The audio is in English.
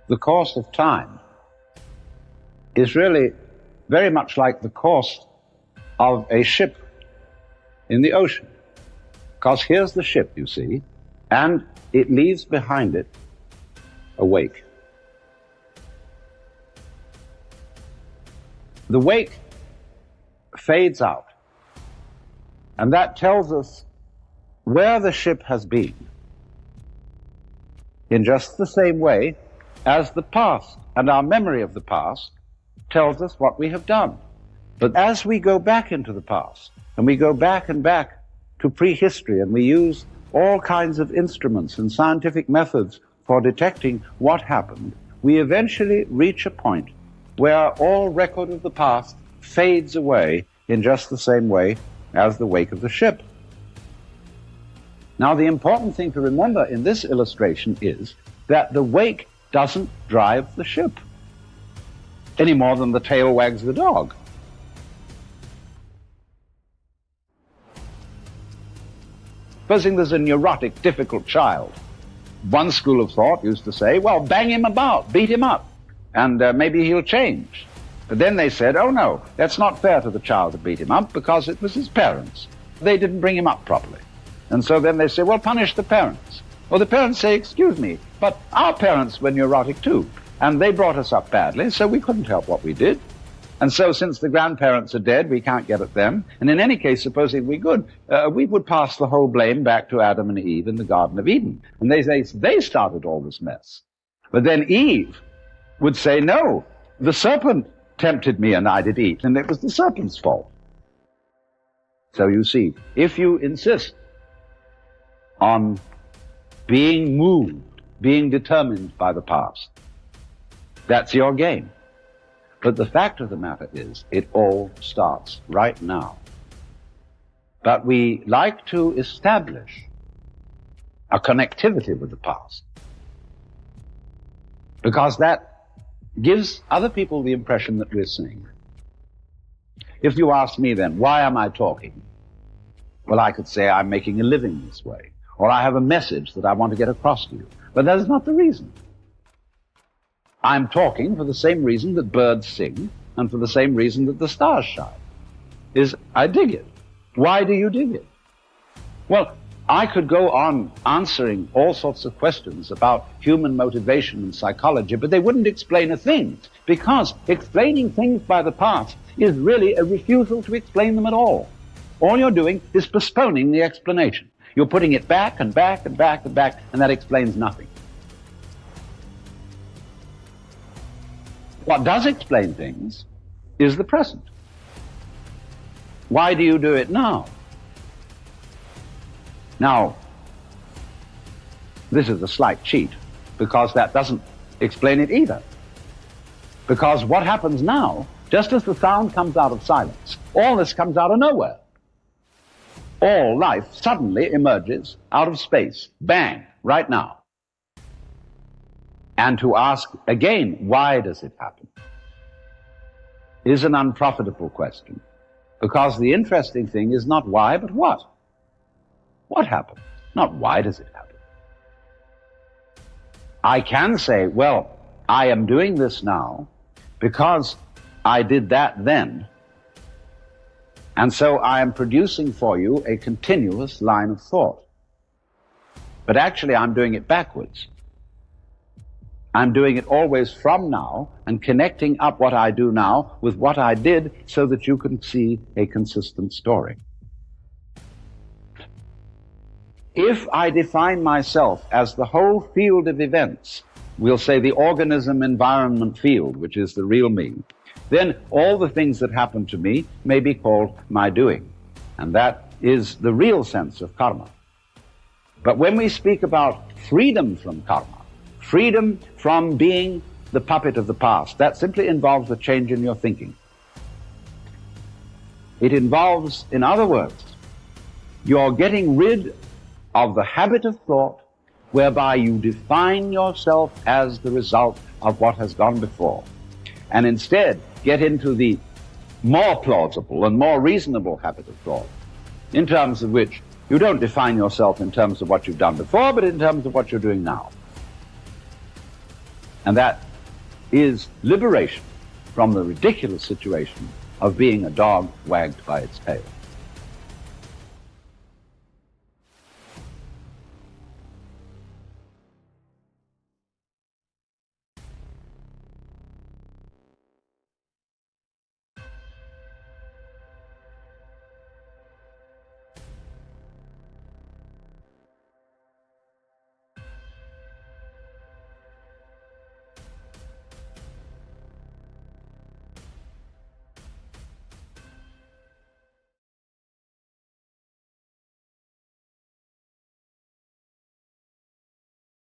the course of time is really very much like the course of a ship in the ocean. Because here's the ship, you see, and it leaves behind it a wake. The wake fades out, and that tells us where the ship has been, in just the same way as the past and our memory of the past tells us what we have done. But as we go back into the past, and we go back and back to prehistory, and we use all kinds of instruments and scientific methods for detecting what happened, we eventually reach a point where all record of the past fades away in just the same way as the wake of the ship. Now, the important thing to remember in this illustration is that the wake doesn't drive the ship any more than the tail wags the dog. Supposing there's a neurotic, difficult child. One school of thought used to say, well, bang him about, beat him up, and maybe he'll change. But then they said, oh no, that's not fair to the child to beat him up because it was his parents. They didn't bring him up properly. And so then they say, well, punish the parents. Well, the parents say, excuse me, but our parents were neurotic too, and they brought us up badly, so we couldn't help what we did. And so since the grandparents are dead, we can't get at them. And in any case, supposing we could, we would pass the whole blame back to Adam and Eve in the Garden of Eden. And they say they started all this mess. But then Eve would say, no, the serpent tempted me and I did eat, and it was the serpent's fault. So you see, if you insist on being moved, being determined by the past, that's your game. But the fact of the matter is, it all starts right now. But we like to establish a connectivity with the past, because that gives other people the impression that we're sane. If you ask me then, why am I talking? Well, I could say I'm making a living this way, or I have a message that I want to get across to you. But that is not the reason. I'm talking for the same reason that birds sing, and for the same reason that the stars shine, is I dig it. Why do you dig it? Well, I could go on answering all sorts of questions about human motivation and psychology, but they wouldn't explain a thing, because explaining things by the past is really a refusal to explain them at all. All you're doing is postponing the explanation. You're putting it back and back and back and back, and that explains nothing. What does explain things is the present. Why do you do it now? Now, this is a slight cheat, because that doesn't explain it either. Because what happens now, just as the sound comes out of silence, all this comes out of nowhere. All life suddenly emerges out of space, bang, right now. And to ask again, why does it happen, is an unprofitable question. Because the interesting thing is not why, but what. What happened? Not why does it happen. I can say, well, I am doing this now because I did that then. And so I am producing for you a continuous line of thought. But actually I'm doing it backwards. I'm doing it always from now and connecting up what I do now with what I did so that you can see a consistent story. If I define myself as the whole field of events, we'll say the organism-environment field, which is the real me, then all the things that happen to me may be called my doing. And that is the real sense of karma. But when we speak about freedom from karma, freedom from being the puppet of the past, that simply involves a change in your thinking. It involves, in other words, you're getting rid of the habit of thought whereby you define yourself as the result of what has gone before, and instead get into the more plausible and more reasonable habit of thought, in terms of which you don't define yourself in terms of what you've done before, but in terms of what you're doing now. And that is liberation from the ridiculous situation of being a dog wagged by its tail.